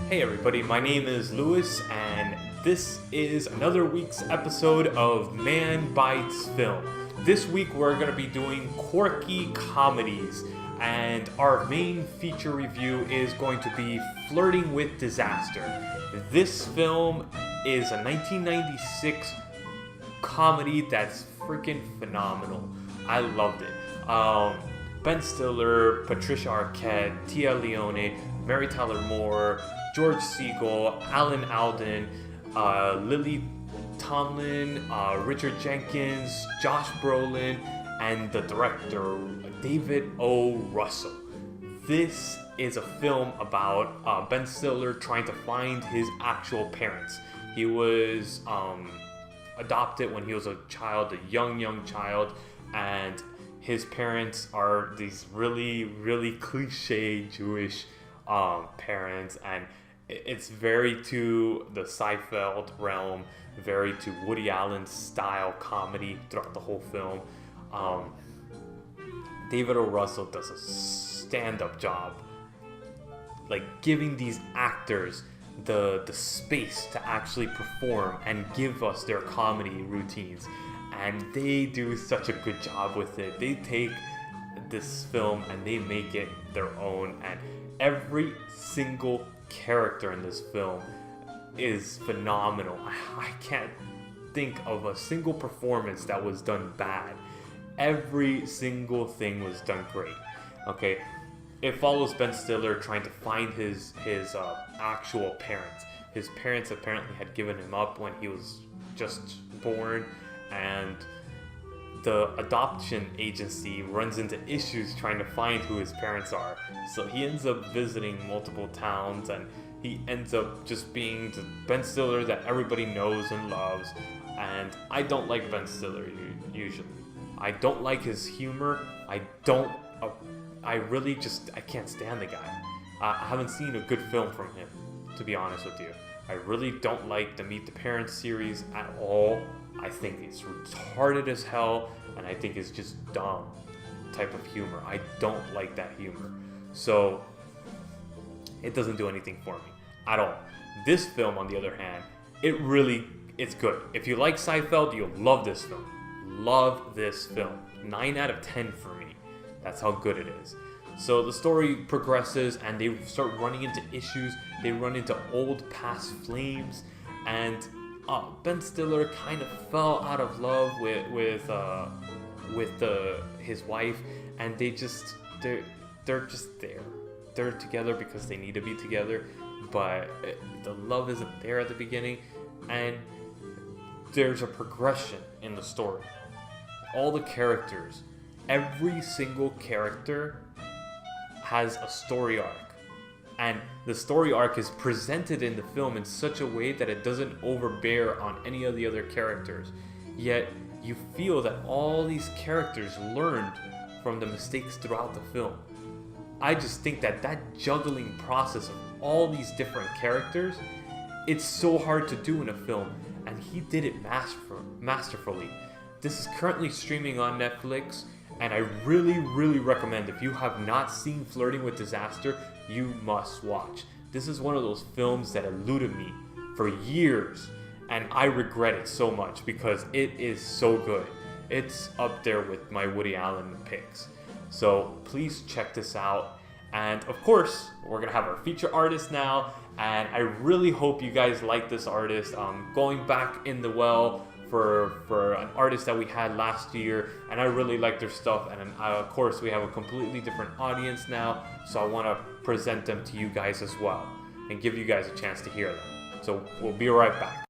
Hey everybody, my name is Lewis, and this is another week's episode of Man Bites Film. This week we're going to be doing quirky comedies, and our main feature review is going to be Flirting with Disaster. This film is a 1996 comedy that's freaking phenomenal. I loved it. Ben Stiller, Patricia Arquette, Tia Leone, Mary Tyler Moore, George Segal, Alan Alden, Lily Tomlin, Richard Jenkins, Josh Brolin, and the director, David O. Russell. This is a film about Ben Stiller trying to find his actual parents. He was adopted when he was a child, a young child, and his parents are these really cliche Jewish parents, and it's very to the Seinfeld realm, very to Woody Allen style comedy throughout the whole film. David O. Russell does a stand-up job, like giving these actors the space to actually perform and give us their comedy routines, and they do such a good job with it. They take this film and they make it their own, and every single character in this film is phenomenal. I can't think of a single performance that was done bad. Every single thing was done great. Okay, it follows Ben Stiller trying to find his actual parents. His parents apparently had given him up when he was just born, and the adoption agency runs into issues trying to find who his parents are. So he ends up visiting multiple towns, and he ends up just being the Ben Stiller that everybody knows and loves. And I don't like Ben Stiller usually. I don't like his humor. I can't stand the guy. I haven't seen a good film from him, to be honest with you. I really don't like the Meet the Parents series at all. I think it's retarded as hell, and I think it's just dumb type of humor. I don't like that humor. So it doesn't do anything for me at all. This film, on the other hand, it's good. If you like Seinfeld, you'll love this film. Love this film. 9 out of 10 for me. That's how good it is. So the story progresses, and they start running into issues. They run into old past flames, and Ben Stiller kind of fell out of love with his wife, and they're just there. They're together because they need to be together, but the love isn't there at the beginning, and there's a progression in the story. All the characters, every single character has a story arc. And the story arc is presented in the film in such a way that it doesn't overbear on any of the other characters. Yet you feel that all these characters learned from the mistakes throughout the film. I just think that juggling process of all these different characters, it's so hard to do in a film, and he did it masterfully. This is currently streaming on Netflix, and I really recommend, if you have not seen Flirting with Disaster, you must watch. This is one of those films that eluded me for years, and I regret it so much because it is so good. It's up there with my Woody Allen picks. So please check this out. And of course, we're gonna have our feature artist now, and I really hope you guys like this artist. Going back in the well for an artist that we had last year, and I really like their stuff, and of course we have a completely different audience now, so I want to present them to you guys as well and give you guys a chance to hear them. So we'll be right back.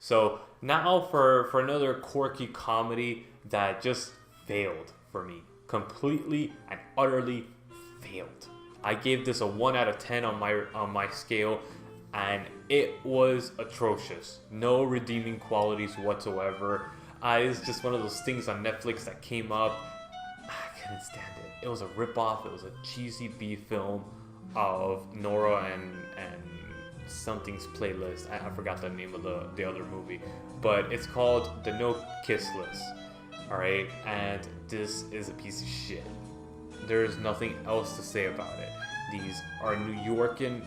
So now for another quirky comedy that just failed for me. Completely and utterly failed. I gave this a 1 out of 10 on my scale, and it was atrocious. No redeeming qualities whatsoever. It's just one of those things on Netflix that came up. I couldn't stand it. It was a ripoff. It was a cheesy B film of Nora and something's playlist. I forgot the name of the other movie, but it's called The No Kiss List. All right, and this is a piece of shit. There's nothing else to say about it. These are New Yorkan,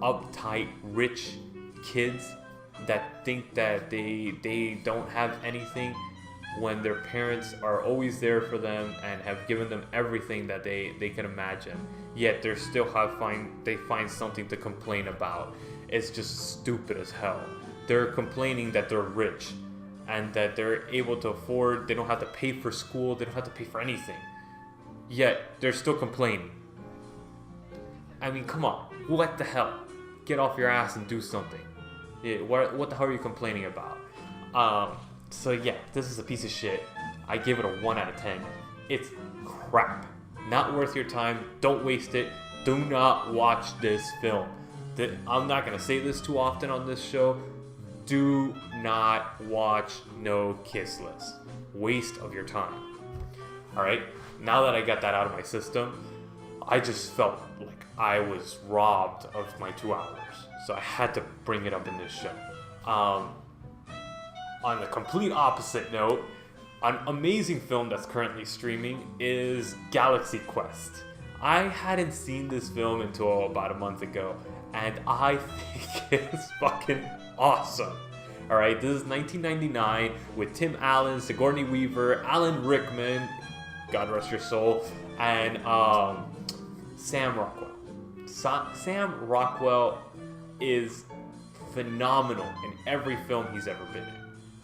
uptight, rich kids that think that they don't have anything when their parents are always there for them and have given them everything that they can imagine. Yet they still find something to complain about. It's just stupid as hell. They're complaining that they're rich and that they're able to afford, they don't have to pay for school, they don't have to pay for anything. Yet they're still complaining. I mean, come on, what the hell? Get off your ass and do something. Yeah, what the hell are you complaining about? So yeah, this is a piece of shit. I give it a 1 out of 10. It's crap. Not worth your time. Don't waste it. Do not watch this film. I'm not going to say this too often on this show. Do not watch No Kiss List. Waste of your time. Alright, now that I got that out of my system, I just felt like I was robbed of my 2 hours. So I had to bring it up in this show. On the complete opposite note, an amazing film that's currently streaming is Galaxy Quest. I hadn't seen this film until about a month ago, and I think it's fucking awesome. Alright, this is 1999 with Tim Allen, Sigourney Weaver, Alan Rickman, God rest your soul, and Sam Rockwell. Sam Rockwell is phenomenal in every film he's ever been in.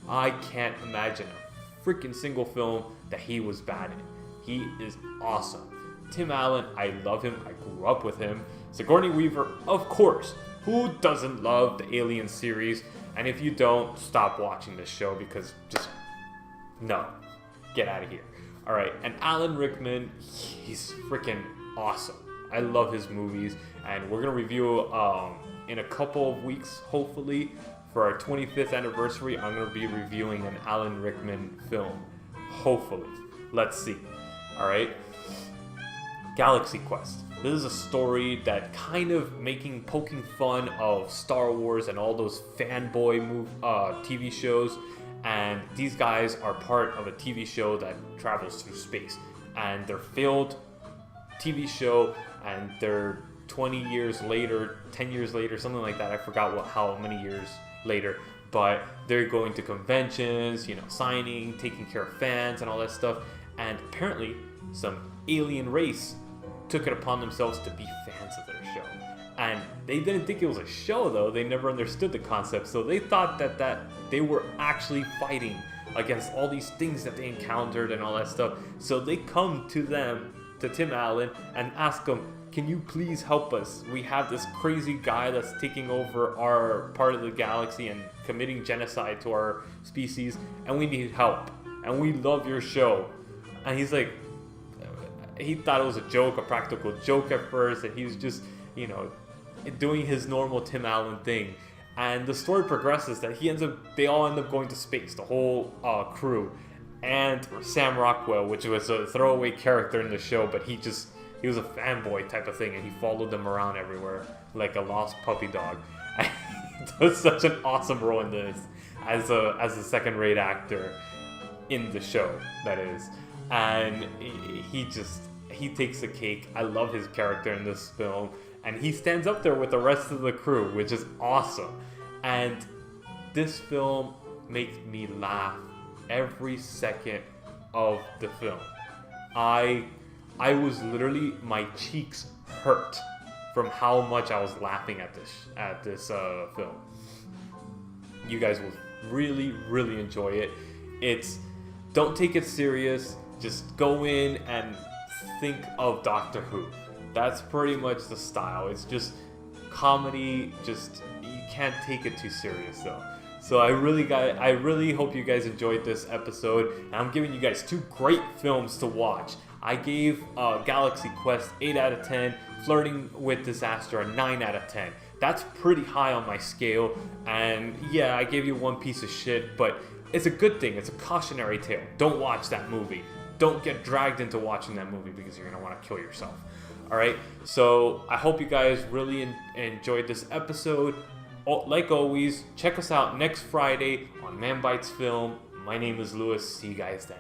I can't imagine a freaking single film that he was bad in. He is awesome. Tim Allen, I love him. I grew up with him. Sigourney Weaver, of course. Who doesn't love the Alien series? And if you don't, stop watching this show because just, no. Get out of here. Alright, and Alan Rickman, he's freaking awesome. I love his movies, and we're going to review in a couple of weeks, hopefully, for our 25th anniversary, I'm going to be reviewing an Alan Rickman film. Hopefully. Let's see. Alright? Galaxy Quest. This is a story that kind of poking fun of Star Wars and all those fanboy TV shows. And these guys are part of a TV show that travels through space. And they're failed TV show, and they're 20 years later, 10 years later, something like that. I forgot how many years later, but they're going to conventions, signing, taking care of fans and all that stuff. And apparently some alien race took it upon themselves to be fans of their show. And they didn't think it was a show, though. They never understood the concept, so they thought that they were actually fighting against all these things that they encountered and all that stuff. So they come to Tim Allen, and ask him, can you please help us? We have this crazy guy that's taking over our part of the galaxy and committing genocide to our species, and we need help. And we love your show. And he's like, he thought it was a joke, a practical joke at first, and he was just, doing his normal Tim Allen thing. And the story progresses that they all end up going to space, the whole crew. And Sam Rockwell, which was a throwaway character in the show, but he was a fanboy type of thing, and he followed them around everywhere like a lost puppy dog. And he does such an awesome role in this as a second-rate actor in the show, that is. And he takes the cake. I love his character in this film, and he stands up there with the rest of the crew, which is awesome. And this film makes me laugh every second of the film. I was literally, my cheeks hurt from how much I was laughing at this film. You guys will really, really enjoy it. Don't take it serious. Just go in and think of Doctor Who. That's pretty much the style. It's just comedy. You can't take it too serious though. So I really hope you guys enjoyed this episode. And I'm giving you guys 2 great films to watch. I gave Galaxy Quest 8 out of 10, Flirting with Disaster a 9 out of 10. That's pretty high on my scale. And yeah, I gave you one piece of shit, but it's a good thing. It's a cautionary tale. Don't watch that movie. Don't get dragged into watching that movie because you're going to want to kill yourself. Alright, so I hope you guys really enjoyed this episode. Like always, check us out next Friday on Man Bites Film. My name is Lewis. See you guys then.